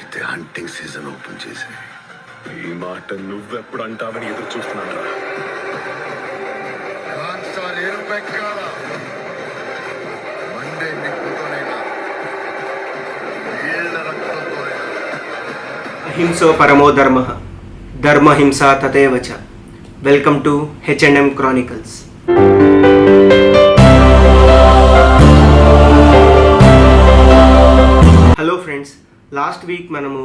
అయితే hunting season open చేసి ఈ మాట నువ్వెప్పుడు అంటావని ఎదురు చూస్తున్నాను. మండే నిప్పుతోనైనా వీళ్ళ రక్తంతోనైనా. అహింసో పరమో ధర్మ ధర్మహింస తథైవ చ. Welcome to H&M Chronicles. Hello friends, last week మనము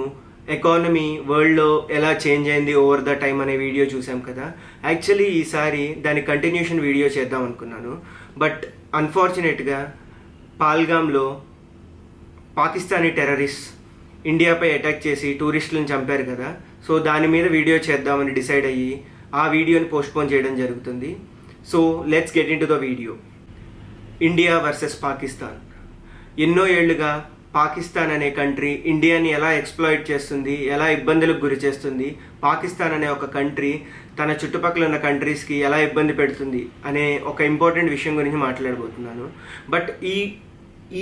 ఎకానమీ వరల్డ్లో ఎలా చేంజ్ అయింది ఓవర్ ద టైమ్ అనే వీడియో చూసాం కదా. యాక్చువల్లీ ఈసారి దాని కంటిన్యూషన్ వీడియో చేద్దాం అనుకున్నాను, బట్ అన్ఫార్చునేట్గా పాల్గామ్లో పాకిస్తానీ టెర్రరిస్ట్ ఇండియాపై అటాక్ చేసి టూరిస్టులను చంపారు కదా. సో దాని మీద వీడియో చేద్దామని డిసైడ్ అయ్యి ఆ వీడియోని పోస్ట్పోన్ చేయడం జరుగుతుంది. So let's get in to the video. India versus Pakistan. ఎన్నో ఏళ్లుగా పాకిస్తాన్ అనే కంట్రీ ఇండియాని ఎలా ఎక్స్ప్లాయిట్ చేస్తుంది, ఎలా ఇబ్బందులకు గురి చేస్తుంది, పాకిస్తాన్ అనే ఒక కంట్రీ తన చుట్టుపక్కల ఉన్న కంట్రీస్కి ఎలా ఇబ్బంది పెడుతుంది అనే ఒక ఇంపార్టెంట్ విషయం గురించి మాట్లాడబోతున్నాను. బట్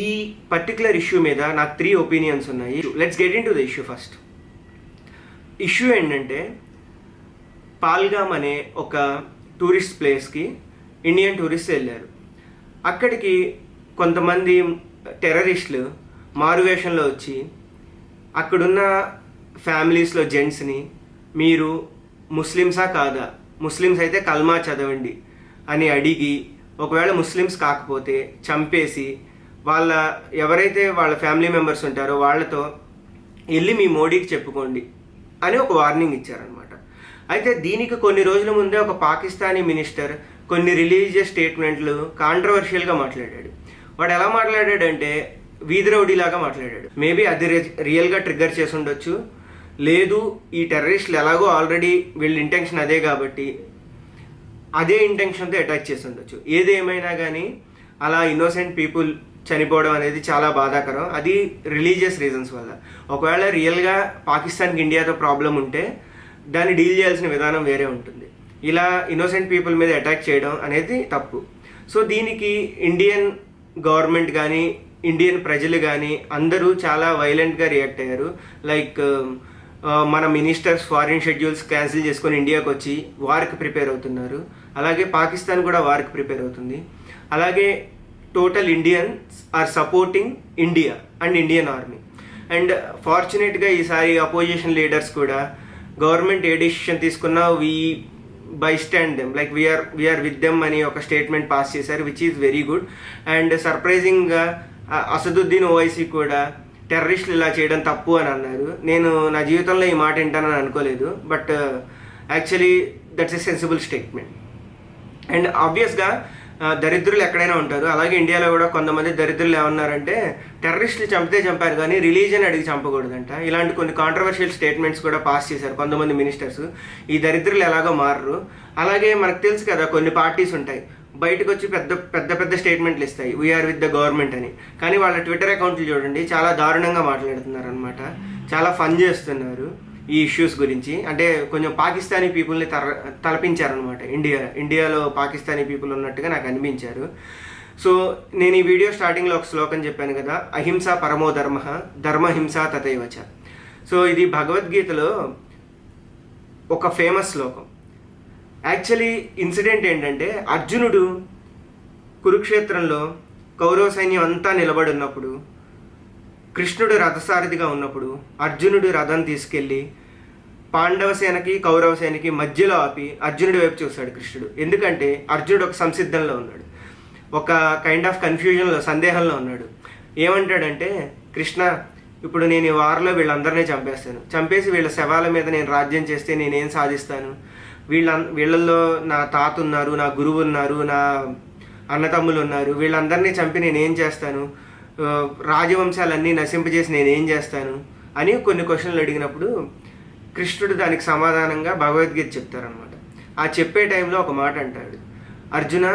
ఈ పర్టికులర్ ఇష్యూ మీద నాకు 3 ఒపీనియన్స్ ఉన్నాయి. Let's get in to the issue. First issue ఏంటంటే, పాల్గామ్ అనే ఒక టూరిస్ట్ ప్లేస్కి ఇండియన్ టూరిస్ట్ వెళ్ళారు. అక్కడికి కొంతమంది టెర్రరిస్టులు మారువేషంలో వచ్చి అక్కడున్న ఫ్యామిలీస్లో జెంట్స్ని మీరు ముస్లిమ్సా కాదా, ముస్లిమ్స్ అయితే కల్మా చదవండి అని అడిగి, ఒకవేళ ముస్లిమ్స్ కాకపోతే చంపేసి ఎవరైతే వాళ్ళ ఫ్యామిలీ మెంబర్స్ ఉంటారో వాళ్ళతో వెళ్ళి మీ మోడీకి చెప్పుకోండి అని ఒక వార్నింగ్ ఇచ్చారనమాట. అయితే దీనికి కొన్ని రోజుల ముందే ఒక పాకిస్తానీ మినిస్టర్ కొన్ని రిలీజియస్ స్టేట్మెంట్లు కాంట్రవర్షియల్గా మాట్లాడాడు. వాడు ఎలా మాట్లాడాడంటే వీధి రౌడీలాగా మాట్లాడాడు. మేబీ అది రియల్గా ట్రిగ్గర్ చేసి ఉండొచ్చు, లేదు ఈ టెర్రరిస్టులు ఎలాగో ఆల్రెడీ వీళ్ళ ఇంటెన్షన్ అదే కాబట్టి అదే ఇంటెన్షన్తో అటాక్ చేసి ఉండొచ్చు. ఏదేమైనా కానీ అలా ఇన్నోసెంట్ పీపుల్ చనిపోవడం అనేది చాలా బాధాకరం. అది రిలీజియస్ రీజన్స్ వల్ల. ఒకవేళ రియల్గా పాకిస్తాన్కి ఇండియాతో ప్రాబ్లం ఉంటే దాన్ని డీల్ చేయాల్సిన విధానం వేరే ఉంటుంది. ఇలా ఇన్నోసెంట్ పీపుల్ మీద అటాక్ చేయడం అనేది తప్పు. సో దీనికి ఇండియన్ గవర్నమెంట్ కానీ ఇండియన్ ప్రజలు కానీ అందరూ చాలా వైలెంట్గా రియాక్ట్ అయ్యారు. లైక్ మన మినిస్టర్స్ ఫారిన్ షెడ్యూల్స్ క్యాన్సిల్ చేసుకొని ఇండియాకి వచ్చి వార్కి ప్రిపేర్ అవుతున్నారు. అలాగే పాకిస్తాన్ కూడా వార్కి ప్రిపేర్ అవుతుంది. అలాగే total Indians are supporting India and Indian army. And ఫార్చునేట్గా ఈసారి అపోజిషన్ లీడర్స్ కూడా గవర్నమెంట్ ఏ డెసిషన్ తీసుకున్నా we bystand them, like we are with them అని ఒక స్టేట్మెంట్ పాస్ చేశారు, which is very good. And సర్ప్రైజింగ్గా అసదుద్దీన్ ఓవైసీ కూడా టెర్రరిస్టులు ఇలా చేయడం తప్పు అని అన్నారు. నేను నా జీవితంలో ఈ మాట వింటానని అనుకోలేదు, but actually that's a sensible statement. And ఆబ్వియస్గా దరిద్రులు ఎక్కడైనా ఉంటారు. అలాగే ఇండియాలో కూడా కొంతమంది దరిద్రులు ఏమన్నారంటే టెర్రరిస్టులు చంపితే చంపారు కానీ రిలీజియన్ అడిగి చంపకూడదంట. ఇలాంటి కొన్ని కాంట్రవర్షియల్ స్టేట్మెంట్స్ కూడా పాస్ చేశారు కొంతమంది మినిస్టర్స్. ఈ దరిద్రులు ఎలాగో మారరు. అలాగే మనకు తెలుసు కదా, కొన్ని పార్టీస్ ఉంటాయి బయటకు వచ్చి పెద్ద స్టేట్మెంట్లు ఇస్తాయి, వీఆర్ విత్ ద గవర్నమెంట్ అని. కానీ వాళ్ళ ట్విట్టర్ అకౌంట్లు చూడండి, చాలా దారుణంగా మాట్లాడుతున్నారు అనమాట. చాలా ఫన్ చేస్తున్నారు ఈ ఇష్యూస్ గురించి. అంటే కొంచెం పాకిస్తానీ పీపుల్ని తలపించారనమాట. ఇండియాలో పాకిస్తానీ పీపుల్ ఉన్నట్టుగా నాకు అనిపించారు. సో నేను ఈ వీడియో స్టార్టింగ్లో ఒక శ్లోకం చెప్పాను కదా, అహింస పరమో ధర్మ ధర్మహింస తథైవ చ. సో ఇది భగవద్గీతలో ఒక ఫేమస్ శ్లోకం. యాక్చువల్లీ ఇన్సిడెంట్ ఏంటంటే, అర్జునుడు కురుక్షేత్రంలో కౌరవ సైన్యం అంతా నిలబడి ఉన్నప్పుడు, కృష్ణుడు రథసారథిగా ఉన్నప్పుడు అర్జునుడు రథం తీసుకెళ్ళి పాండవ సేనకి కౌరవ సేనకి మధ్యలో ఆపి అర్జునుడి వైపు చూశాడు కృష్ణుడు. ఎందుకంటే అర్జునుడు ఒక సంసిద్ధంలో ఉన్నాడు, ఒక కైండ్ ఆఫ్ కన్ఫ్యూజన్లో, సందేహంలో ఉన్నాడు. ఏమంటాడంటే, కృష్ణ ఇప్పుడు నేను ఈ వార్లో వీళ్ళందరినీ చంపేసి వీళ్ళ శవాల మీద నేను రాజ్యం చేస్తే నేనేం సాధిస్తాను? వీళ్ళల్లో నా తాత ఉన్నారు, నా గురువు ఉన్నారు, నా అన్నతమ్ములు ఉన్నారు, వీళ్ళందరినీ చంపి నేనేం చేస్తాను? రాజవంశాలన్నీ నశింపజేసి నేనేం చేస్తాను అని కొన్ని క్వశ్చన్లు అడిగినప్పుడు కృష్ణుడు దానికి సమాధానంగా భగవద్గీత చెప్తారనమాట. ఆ చెప్పే టైంలో ఒక మాట అంటాడు, అర్జున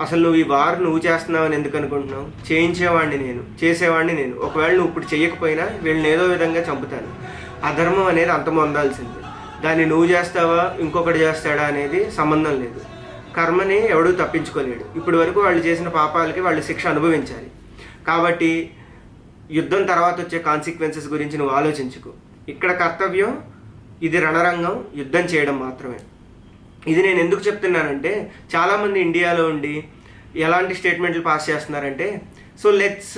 అసలు నువ్వు ఈ వార్ నువ్వు చేస్తున్నావని ఎందుకు అనుకుంటున్నావు? చేసేవాడిని నేను. ఒకవేళ నువ్వు ఇప్పుడు చేయకపోయినా వీళ్ళని ఏదో విధంగా చంపుతాను. అధర్మం అనేది అంతమొందాల్సిందే. దాన్ని నువ్వు చేస్తావా ఇంకొకటి చేస్తాడా అనేది సంబంధం లేదు. కర్మని ఎవడూ తప్పించుకోలేడు. ఇప్పటి వరకు వాళ్ళు చేసిన పాపాలకి వాళ్ళు శిక్ష అనుభవించాలి. కాబట్టి యుద్ధం తర్వాత వచ్చే కాన్సిక్వెన్సెస్ గురించి నువ్వు ఆలోచించుకో. ఇక్కడ కర్తవ్యం ఇది రణరంగం, యుద్ధం చేయడం మాత్రమే. ఇది నేను ఎందుకు చెప్తున్నానంటే చాలామంది ఇండియాలో ఉండి ఎలాంటి స్టేట్మెంట్లు పాస్ చేస్తున్నారంటే, so let's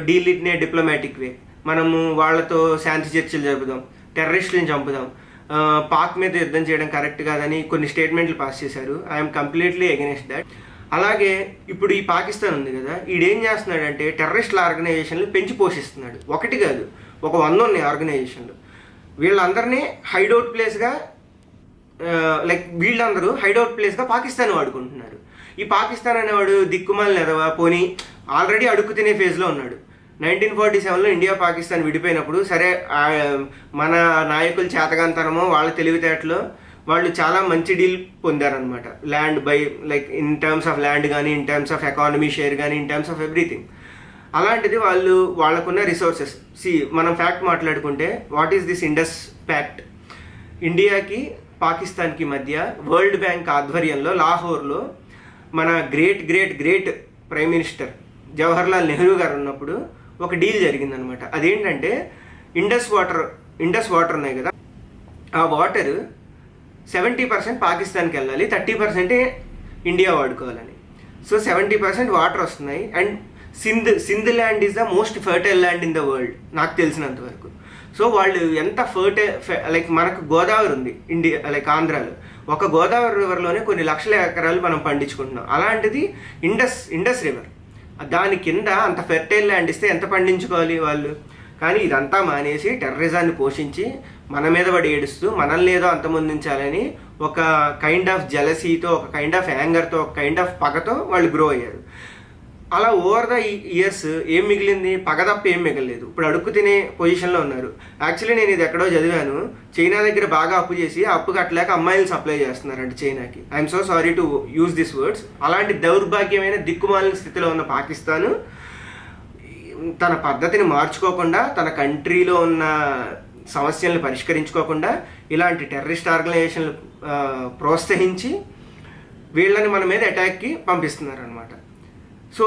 deal it in a diplomatic way, మనము వాళ్ళతో శాంతి చర్చలు జరుపుదాం, టెర్రరిస్టులను చంపుదాం, పాక్ మీద యుద్ధం చేయడం కరెక్ట్ కాదని కొన్ని స్టేట్మెంట్లు పాస్ చేశారు. I'm completely against that. అలాగే ఇప్పుడు ఈ పాకిస్తాన్ ఉంది కదా, ఈడేం చేస్తున్నాడంటే టెర్రరిస్టుల ఆర్గనైజేషన్లు పెంచి పోషిస్తున్నాడు. ఒకటి కాదు, ఒక 100 ఉన్నాయి ఆర్గనైజేషన్లు. వీళ్ళందరినీ హైడౌట్ ప్లేస్గా లైక్ వీళ్ళందరూ హైడౌట్ ప్లేస్గా పాకిస్తాన్ వాడుకుంటున్నారు. ఈ పాకిస్తాన్ అనేవాడు దిక్కుమాలిన ఎదవా, పోనీ ఆల్రెడీ అడుగు తినే ఫేజ్లో ఉన్నాడు. 1947లో ఇండియా పాకిస్తాన్ విడిపోయినప్పుడు సరే మన నాయకుల చేతగాంతనమో వాళ్ళ తెలివితేటలో వాళ్ళు చాలా మంచి డీల్ పొందారనమాట. Land by like in terms of land కానీ, in terms of economy share కానీ, ఇన్ టర్మ్స్ ఆఫ్ ఎవ్రీథింగ్. అలాంటిది వాళ్ళకున్న రిసోర్సెస్ మనం ఫ్యాక్ట్ మాట్లాడుకుంటే, what is this Indus pact? ఇండియాకి పాకిస్తాన్కి మధ్య వరల్డ్ బ్యాంక్ ఆధ్వర్యంలో లాహోర్లో మన great great great prime minister Jawaharlal Nehru గారు ఉన్నప్పుడు ఒక డీల్ జరిగిందనమాట. అదేంటంటే ఇండస్ వాటర్ ఉన్నాయి కదా, ఆ వాటర్ 70% పాకిస్తాన్కి వెళ్ళాలి, 30% ఇండియా వాడుకోవాలని. సో 70% వాటర్ వస్తున్నాయి. And Sindh land is the most fertile land in the world నాకు తెలిసినంత వరకు. సో వాళ్ళు ఎంత లైక్ మనకు గోదావరి ఉంది ఇండియా, లైక్ ఆంధ్రాలో ఒక గోదావరి రివర్లోనే కొన్ని లక్షల ఎకరాలు మనం పండించుకుంటున్నాం. అలాంటిది ఇండస్ రివర్, దాని కింద అంత ఫెర్టైల్ ల్యాండ్ ఇస్తే ఎంత పండించుకోవాలి వాళ్ళు? కానీ ఇదంతా మానేసి టెర్రరిజాన్ని పోషించి మన మీద పడి ఏడుస్తూ మనల్ని ఏదో అంతమొందించాలని ఒక కైండ్ ఆఫ్ జెలసీతో, ఒక కైండ్ ఆఫ్ యాంగర్తో, ఒక కైండ్ ఆఫ్ పగతో వాళ్ళు గ్రో అయ్యారు. అలా ఓవర్ ద ఇయర్స్ ఏం మిగిలింది? పగ తప్ప ఏం మిగలలేదు. ఇప్పుడు అడుక్కు తినే పొజిషన్లో ఉన్నారు. యాక్చువల్లీ నేను ఇది ఎక్కడో చదివాను, చైనా దగ్గర బాగా అప్పు చేసి అప్పు కట్టలేక అమ్మాయిలు సప్లై చేస్తున్నారంట చైనాకి. I'm so sorry to use this words. అలాంటి దౌర్భాగ్యమైన దిక్కుమాలిన స్థితిలో ఉన్న పాకిస్తాన్ తన పద్ధతిని మార్చుకోకుండా, తన కంట్రీలో ఉన్న సమస్యలను పరిష్కరించుకోకుండా ఇలాంటి టెర్రరిస్ట్ ఆర్గనైజేషన్లు ప్రోత్సహించి వీళ్ళని మన మీద అటాక్కి పంపిస్తున్నారు అనమాట. సో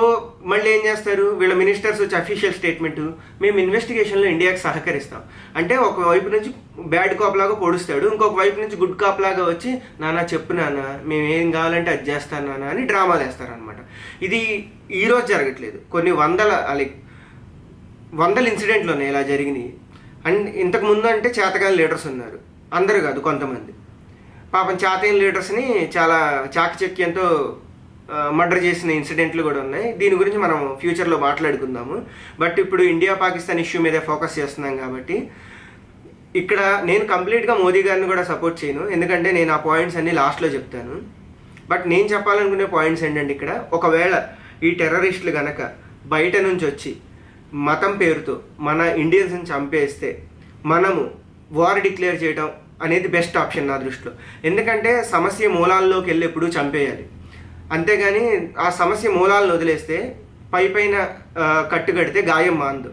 మళ్ళీ ఏం చేస్తారు వీళ్ళ మినిస్టర్స్ వచ్చి అఫీషియల్ స్టేట్మెంట్, మేము ఇన్వెస్టిగేషన్లో ఇండియాకి సహకరిస్తాం అంటే, ఒకవైపు నుంచి బ్యాడ్ కాప్ లాగా పొడుస్తాడు, ఇంకొక వైపు నుంచి గుడ్ కాప్ లాగా వచ్చి నాన్న చెప్పు నాన్న, మేము ఏం కావాలంటే అది చేస్తాను నాన్న అని డ్రామాలు వేస్తారనమాట. ఇది ఈరోజు జరగట్లేదు, కొన్ని వందల ఇన్సిడెంట్లు ఉన్నాయి ఇలా జరిగినాయి. అండ్ ఇంతకు ముందు అంటే చేతగాని లీడర్స్ ఉన్నారు, అందరూ కాదు కొంతమంది. పాపం చేతగాని లీడర్స్ని చాలా చాకచక్యంతో మర్డర్ చేసిన ఇన్సిడెంట్లు కూడా ఉన్నాయి. దీని గురించి మనం ఫ్యూచర్లో మాట్లాడుకుందాము. బట్ ఇప్పుడు ఇండియా పాకిస్తాన్ ఇష్యూ మీద ఫోకస్ చేస్తున్నాం కాబట్టి ఇక్కడ నేను కంప్లీట్గా మోదీ గారిని కూడా సపోర్ట్ చేయను, ఎందుకంటే నేను ఆ పాయింట్స్ అన్ని లాస్ట్లో చెప్తాను. బట్ నేను చెప్పాలనుకునే పాయింట్స్ ఏంటంటే, ఇక్కడ ఒకవేళ ఈ టెర్రరిస్టులు కనుక బయట నుంచి వచ్చి మతం పేరుతో మన ఇండియన్స్ని చంపేస్తే మనము వార్ డిక్లేర్ చేయడం అనేది బెస్ట్ ఆప్షన్ నా దృష్టిలో. ఎందుకంటే సమస్య మూలాల్లోకి వెళ్ళి ఎప్పుడూ చంపేయాలి, అంతేగాని ఆ సమస్య మూలాలను వదిలేస్తే పైన కట్టు కడితే గాయం మాందు.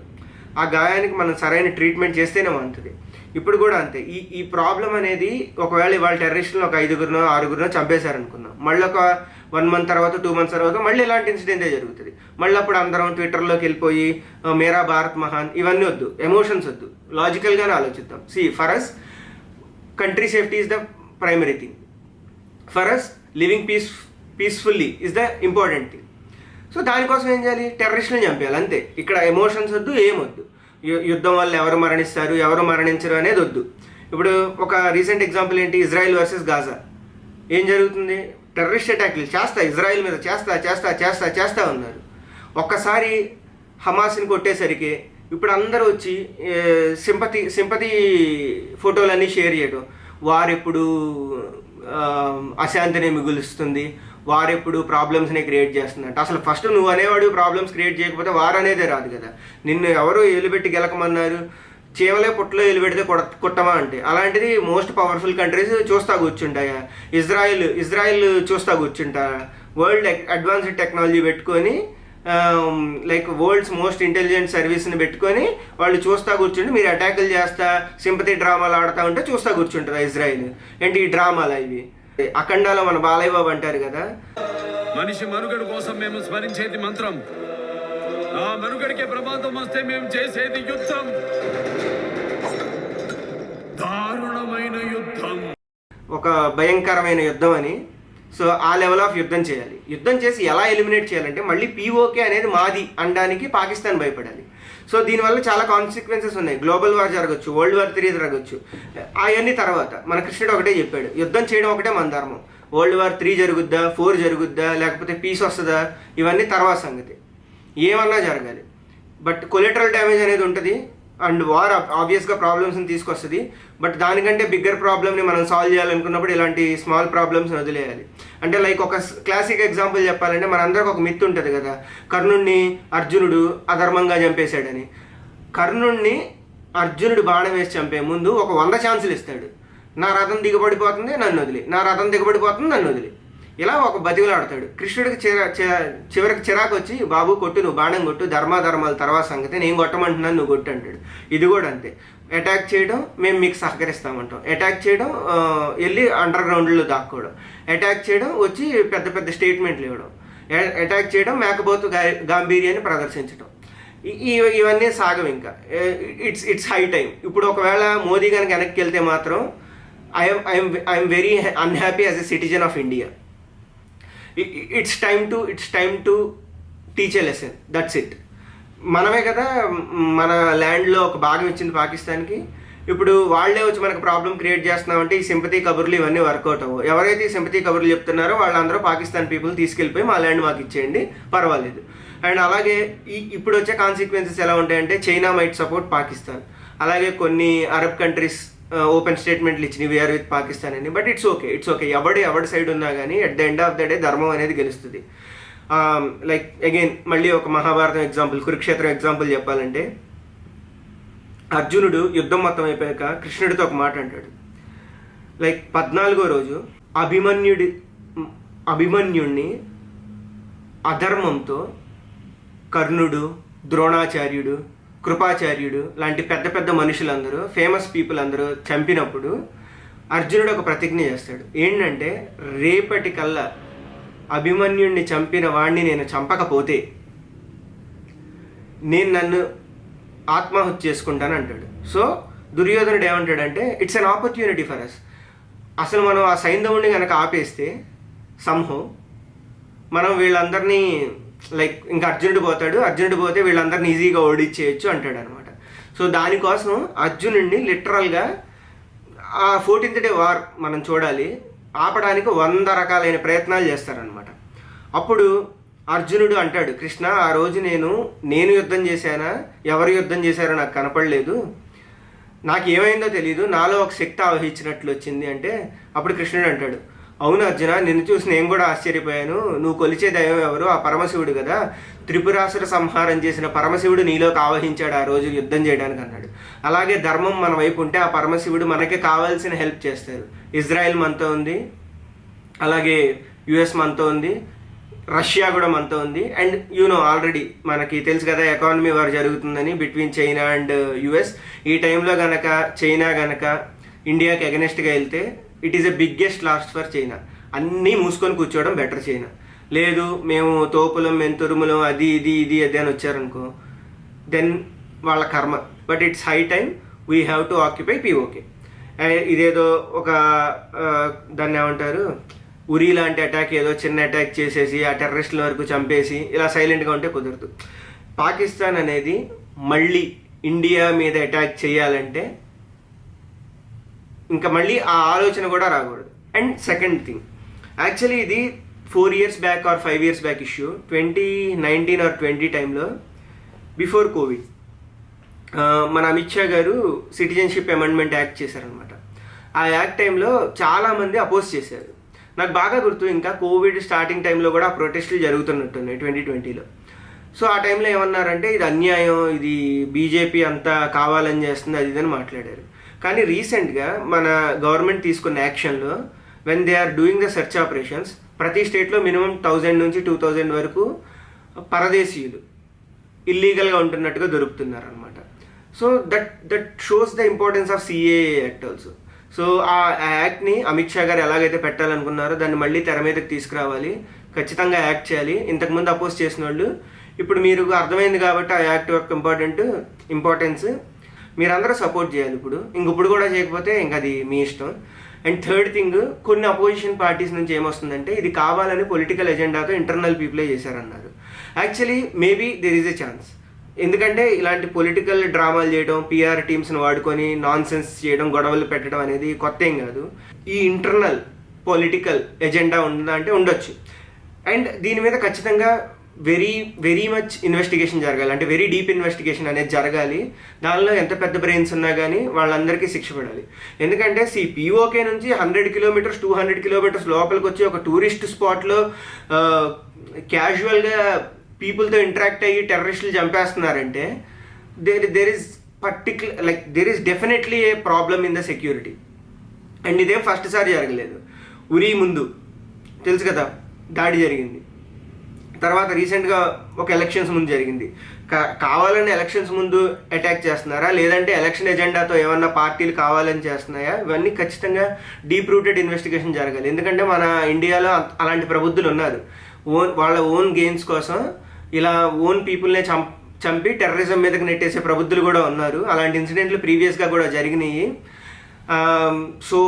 ఆ గాయానికి మనం సరైన ట్రీట్మెంట్ చేస్తేనే మాంతుంది. ఇప్పుడు కూడా అంతే. ఈ ప్రాబ్లం అనేది ఒకవేళ ఇవాళ టెర్రరిస్టులను ఒక 5గురినో 6గురినో చంపేశారనుకున్నాం, మళ్ళీ ఒక 1 month తర్వాత 2 months తర్వాత మళ్ళీ ఇలాంటి ఇన్సిడెంటే జరుగుతుంది. మళ్ళీ అప్పుడు అందరం ట్విట్టర్లోకి వెళ్ళిపోయి మేరా భారత్ మహాన్ ఇవన్నీ వద్దు, ఎమోషన్స్ వద్దు, లాజికల్గానే ఆలోచిద్దాం. For us country safety is the primary thing. For us living peacefully is the important thing. So దానికోసం ఏం చేయాలి? టెర్రరిస్టులను చంపేయాలి అంతే. ఇక్కడ ఎమోషన్స్ వద్దు, ఏమొద్దు. యుద్ధం వల్ల ఎవరు మరణిస్తారు, ఎవరు మరణించరు అనేది వద్దు. ఇప్పుడు ఒక రీసెంట్ ఎగ్జాంపుల్ ఏంటి? Israel versus Gaza. ఏం జరుగుతుంది? టెర్రరిస్ట్ అటాక్లు ఇజ్రాయిల్ మీద చేస్తా ఉన్నారు. ఒక్కసారి హమాస్ని కొట్టేసరికి ఇప్పుడు అందరూ వచ్చి సింపతి ఫోటోలన్నీ షేర్ చేయడం, వారెప్పుడు అశాంతిని మిగులుస్తుంది, వారెప్పుడు ప్రాబ్లమ్స్ని క్రియేట్ చేస్తుందంట. అసలు ఫస్ట్ నువ్వు అనేవాడు ప్రాబ్లమ్స్ క్రియేట్ చేయకపోతే వారు అనేదే రాదు కదా. నిన్ను ఎవరు ఏలుబెట్టి గెలకమన్నారు? చీమలే పుట్టలో ఏలుబెడితే కుట్టమా అంటే. అలాంటిది మోస్ట్ పవర్ఫుల్ కంట్రీస్ చూస్తా కూర్చుంటాయా? ఇజ్రాయిల్ చూస్తా కూర్చుంటా. వరల్డ్ అడ్వాన్స్డ్ టెక్నాలజీ పెట్టుకొని లైక్ వరల్డ్స్ మోస్ట్ ఇంటెలిజెంట్ సర్వీస్ని పెట్టుకొని వాళ్ళు చూస్తా కూర్చుంటే మీరు అటాకులు చేస్తా సింపతి డ్రామాలు ఆడుతూ ఉంటే చూస్తా కూర్చుంటారా ఇజ్రాయిల్? ఏంటి ఈ డ్రామాలు ఇవి? అఖండాలో మన బాలయ్య బాబు అంటారు కదా, మనిషి మనుగడ కోసం మేము స్మరించేది మంత్రం ఆ మనుగడికే ప్రమాదం వస్తే మేము చేసేది యుద్ధం, దారుణమైన యుద్ధం, ఒక భయంకరమైన యుద్ధం అని. సో ఆ లెవెల్ ఆఫ్ యుద్ధం చేయాలి. యుద్ధం చేసి ఎలా ఎలిమినేట్ చేయాలంటే మళ్ళీ పీఓకే అనేది మాది అనడానికి పాకిస్తాన్ భయపడాలి. సో దీనివల్ల చాలా కాన్సిక్వెన్సెస్ ఉన్నాయి. గ్లోబల్ వార్ జరగచ్చు, వరల్డ్ వార్ 3 జరగచ్చు. అవన్నీ తర్వాత మన కృష్ణుడు ఒకటే చెప్పాడు, యుద్ధం చేయడం ఒకటే మన ధర్మం. వరల్డ్ వార్ 3 జరుగుద్దా, 4 జరుగుద్దా, లేకపోతే పీస్ వస్తుందా, ఇవన్నీ తర్వాత సంగతి. ఏమన్నా జరగాలి, బట్ కొలెటరల్ డ్యామేజ్ అనేది ఉంటుంది. అండ్ వార్ ఆబ్వియస్గా ప్రాబ్లమ్స్ని తీసుకొస్తుంది. బట్ దానికంటే బిగ్గర్ ప్రాబ్లమ్ని మనం సాల్వ్ చేయాలనుకున్నప్పుడు ఇలాంటి స్మాల్ ప్రాబ్లమ్స్ని వదిలేయాలి. అంటే లైక్ ఒక క్లాసిక్ ఎగ్జాంపుల్ చెప్పాలంటే మనందరికి ఒక మిత్ ఉంటుంది కదా, కర్ణుడిని అర్జునుడు అధర్మంగా చంపేశాడని. కర్ణుడిని అర్జునుడు బాణం వేసి చంపే ముందు ఒక 100 ఛాన్సులు ఇస్తాడు. నా రథం దిగబడిపోతుంది నన్ను వదిలి, నా రథం దిగబడిపోతుంది నన్ను వదిలి, ఇలా ఒక బతికిలాడతాడు. కృష్ణుడికి చివరికి చిరాకు వచ్చి, బాబు కొట్టు, నువ్వు బాణం కొట్టు, ధర్మాధర్మాల తర్వాత సంగతి, నేను కొట్టమంటున్నాను నువ్వు కొట్టు అంటాడు. ఇది కూడా అంతే. అటాక్ చేయడం మేము మీకు సహకరిస్తామంటాం, అటాక్ చేయడం వెళ్ళి అండర్ గ్రౌండ్లో దాక్కోవడం, అటాక్ చేయడం వచ్చి పెద్ద పెద్ద స్టేట్మెంట్లు ఇవ్వడం, అటాక్ చేయడం మేకపోతు గాంభీర్యాన్ని ప్రదర్శించడం, ఇవన్నీ సాగం. ఇంకా ఇట్స్ హై టైం. ఇప్పుడు ఒకవేళ మోదీ కనుక వెనక్కి వెళ్తే మాత్రం I'm very unhappy as a citizen of India. It's time to teach a lesson, that's it. మనమే కదా మన ల్యాండ్లో ఒక భాగం ఇచ్చింది పాకిస్తాన్కి. ఇప్పుడు వాళ్ళే వచ్చి మనకు ప్రాబ్లం క్రియేట్ చేస్తున్నామంటే ఈ సింపతి కబుర్లు ఇవన్నీ వర్కౌట్ అవ్వవు. ఎవరైతే ఈ సింపతి కబుర్లు చెప్తున్నారో వాళ్ళందరూ పాకిస్తాన్ పీపుల్ తీసుకెళ్ళిపోయి మా ల్యాండ్ మాకు ఇచ్చేయండి, పర్వాలేదు. అండ్ అలాగే ఇప్పుడు వచ్చే కాన్సిక్వెన్సెస్ ఎలా ఉంటాయంటే చైనా మైట్ సపోర్ట్ పాకిస్తాన్, అలాగే కొన్ని అరబ్ కంట్రీస్ ఓపెన్ స్టేట్మెంట్లు ఇచ్చినవి వీఆర్ విత్ పాకిస్తాన్ అని. But it's okay. ఎవడి సైడ్ ఉన్నా కానీ at the end of the day ధర్మం అనేది గెలుస్తుంది. లైక్ అగైన్ మళ్ళీ ఒక మహాభారతం ఎగ్జాంపుల్, కురుక్షేత్రం ఎగ్జాంపుల్ చెప్పాలంటే, అర్జునుడు యుద్ధం మొత్తం అయిపోయాక కృష్ణుడితో ఒక మాట అంటాడు. లైక్ 14వ రోజు అభిమన్యుడిని అధర్మంతో కర్ణుడు, ద్రోణాచార్యుడు, కృపాచార్యుడు లాంటి పెద్ద పెద్ద మనుషులందరూ, ఫేమస్ పీపుల్ అందరూ చంపినప్పుడు అర్జునుడు ఒక ప్రతిజ్ఞ చేస్తాడు. ఏంటంటే రేపటికల్లా అభిమన్యుడిని చంపిన వాడిని నేను చంపకపోతే నేను నన్ను ఆత్మాహుతి చేసుకుంటాను అంటాడు. సో దుర్యోధనుడు ఏమంటాడంటే it's an opportunity for us. అసలు మనం ఆ సైంధవుడిని కనుక ఆపేస్తే సంహో మనం వీళ్ళందరినీ లైక్ ఇంకా అర్జునుడు పోతే వీళ్ళందరినీ ఈజీగా ఓడిచ్చేయచ్చు అంటాడు అనమాట. సో దానికోసం అర్జునుడిని లిటరల్గా ఆ 14th డే వార్ మనం చూడాలి, ఆపడానికి 100 రకాలైన ప్రయత్నాలు చేస్తారనమాట. అప్పుడు అర్జునుడు అంటాడు, కృష్ణ ఆ రోజు నేను యుద్ధం చేశానా, ఎవరు యుద్ధం చేశారో నాకు కనపడలేదు, నాకు ఏమైందో తెలియదు, నాలో ఒక శక్తి ఆవహించినట్లు వచ్చింది అంటే, అప్పుడు కృష్ణుడు అంటాడు, అవును అర్జున, నిన్ను చూసి నేను కూడా ఆశ్చర్యపోయాను, నువ్వు కొలిచే దైవం ఎవరు, ఆ పరమశివుడు కదా, త్రిపురాసుర సంహారం చేసిన పరమశివుడు నీలోకి ఆవహించాడు ఆ రోజు యుద్ధం చేయడానికి అన్నాడు. అలాగే ధర్మం మన వైపు ఉంటే ఆ పరమశివుడు మనకి కావాల్సిన హెల్ప్ చేస్తారు. ఇజ్రాయెల్ మనతో ఉంది, అలాగే యుఎస్ మనతో ఉంది, రష్యా కూడా మనతో ఉంది. అండ్ ఆల్రెడీ మనకి తెలుసు కదా ఎకానమీ వార్ జరుగుతుందని బిట్వీన్ చైనా అండ్ యుఎస్. ఈ టైంలో గనక చైనా గనక ఇండియాకి అగెనెస్ట్గా వెళ్తే it is a biggest last for China. అన్నీ మూసుకొని కూర్చోవడం బెటర్. చైనా లేదు మేము తోపులం మెంతురుములం అది ఇది అని వచ్చారనుకో, దెన్ వాళ్ళ కర్మ. But it's high time we have to occupy PoK. ఇదేదో ఒక దాన్ని ఏమంటారు, ఉరి లాంటి అటాక్, ఏదో చిన్న అటాక్ చేసేసి ఆ టెర్రరిస్టుల వరకు చంపేసి ఇలా సైలెంట్గా ఉంటే కుదరదు. పాకిస్తాన్ అనేది మళ్ళీ ఇండియా మీద అటాక్ చేయాలంటే ఇంకా మళ్ళీ ఆ ఆలోచన కూడా రాకూడదు. అండ్ సెకండ్ థింగ్, యాక్చువల్లీ ఇది 4 years back or 5 years back issue. 2019 or 20 టైంలో బిఫోర్ కోవిడ్ మన అమిత్ షా గారు సిటిజన్షిప్ అమెండ్మెంట్ యాక్ట్ చేశారనమాట. ఆ యాక్ట్ టైంలో చాలామంది అపోజ్ చేశారు. నాకు బాగా గుర్తు, ఇంకా కోవిడ్ స్టార్టింగ్ టైంలో కూడా ఆ ప్రొటెస్టులు జరుగుతున్నట్టున్నాయి 2020లో. సో ఆ టైంలో ఏమన్నారంటే ఇది అన్యాయం, ఇది బీజేపీ అంతా కావాలని చేస్తుంది, అది ఇదని మాట్లాడారు. కానీ రీసెంట్గా మన గవర్నమెంట్ తీసుకున్న యాక్షన్లో when they are doing the search operations, ప్రతి స్టేట్లో మినిమం 1000 నుంచి 2000 వరకు పరదేశీయులు ఇల్లీగల్గా ఉంటున్నట్టుగా దొరుకుతున్నారు అనమాట. So that shows the importance of CAA act also. So ఆ యాక్ట్ని అమిత్ షా గారు ఎలాగైతే పెట్టాలనుకున్నారో దాన్ని మళ్ళీ తెర మీదకి తీసుకురావాలి, ఖచ్చితంగా యాక్ట్ చేయాలి. ఇంతకుముందు అపోజ్ చేసిన వాళ్ళు ఇప్పుడు మీరు అర్థమైంది కాబట్టి ఆ యాక్ట్ యొక్క ఇంపార్టెన్స్ మీరందరూ సపోర్ట్ చేయాలి. ఇప్పుడు కూడా చేయకపోతే ఇంక అది మీ ఇష్టం. అండ్ థర్డ్ థింగ్, కొన్ని అపోజిషన్ పార్టీస్ నుంచి ఏమొస్తుందంటే ఇది కావాలని పొలిటికల్ ఎజెండాతో ఇంటర్నల్ పీపులే చేశారన్నారు. Actually maybe there is a chance. ఎందుకంటే ఇలాంటి పొలిటికల్ డ్రామాలు చేయడం, పిఆర్ టీమ్స్ని వాడుకొని నాన్ సెన్స్ చేయడం, గొడవలు పెట్టడం అనేది కొత్త ఏం కాదు. ఈ ఇంటర్నల్ పొలిటికల్ ఎజెండా ఉందా అంటే ఉండొచ్చు. అండ్ దీని మీద ఖచ్చితంగా వెరీ మచ్ ఇన్వెస్టిగేషన్ జరగాలి. అంటే వెరీ డీప్ ఇన్వెస్టిగేషన్ అనేది జరగాలి. దానిలో ఎంత పెద్ద బ్రెయిన్స్ ఉన్నా కానీ వాళ్ళందరికీ శిక్ష పడాలి. ఎందుకంటే పిఓకే నుంచి 100 కిలోమీటర్స్ 200 కిలోమీటర్స్ లోపలికి వచ్చి ఒక టూరిస్ట్ స్పాట్లో క్యాజువల్గా పీపుల్తో ఇంటరాక్ట్ అయ్యి టెర్రరిస్టులు చంపేస్తున్నారంటే there is definitely a problem in the security. And ఇదేం ఫస్ట్ సారి జరగలేదు. ఉరీ ముందు తెలుసు కదా దాడి జరిగింది. తర్వాత రీసెంట్గా ఒక ఎలక్షన్స్ ముందు జరిగింది. కావాలని ఎలక్షన్స్ ముందు అటాక్ చేస్తున్నారా, లేదంటే ఎలక్షన్ ఎజెండాతో ఏమన్నా పార్టీలు కావాలని చేస్తున్నాయా? ఇవన్నీ ఖచ్చితంగా డీప్ రూటెడ్ ఇన్వెస్టిగేషన్ జరగాలి. ఎందుకంటే మన ఇండియాలో అలాంటి ప్రబుద్ధులు ఉన్నారు. వాళ్ళ ఓన్ గెయిన్స్ కోసం ఇలా ఓన్ పీపుల్నే చంపి టెర్రరిజం మీదకి నెట్టేసే ప్రబుద్ధులు కూడా ఉన్నారు. అలాంటి ఇన్సిడెంట్లు ప్రీవియస్గా కూడా జరిగినాయి. సో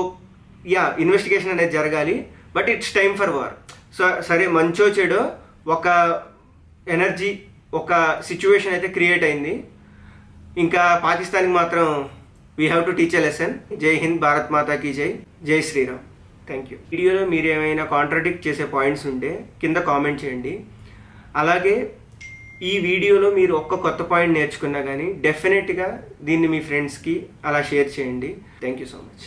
ఇన్వెస్టిగేషన్ అనేది జరగాలి. But it's time for war. So సరే, మంచో చెడో ఒక ఎనర్జీ, ఒక సిచ్యువేషన్ అయితే క్రియేట్ అయింది. ఇంకా పాకిస్తాన్కి మాత్రం we have to teach a lesson. జై హింద్, భారత్ మాతాకి జై, జై శ్రీరామ్. Thank you. వీడియోలో మీరు ఏమైనా కాంట్రాడిక్ట్ చేసే పాయింట్స్ ఉంటే కింద కామెంట్ చేయండి. అలాగే ఈ వీడియోలో మీరు ఒక్క కొత్త పాయింట్ నేర్చుకున్నా కానీ డెఫినెట్గా దీన్ని మీ ఫ్రెండ్స్కి అలా షేర్ చేయండి. Thank you so much.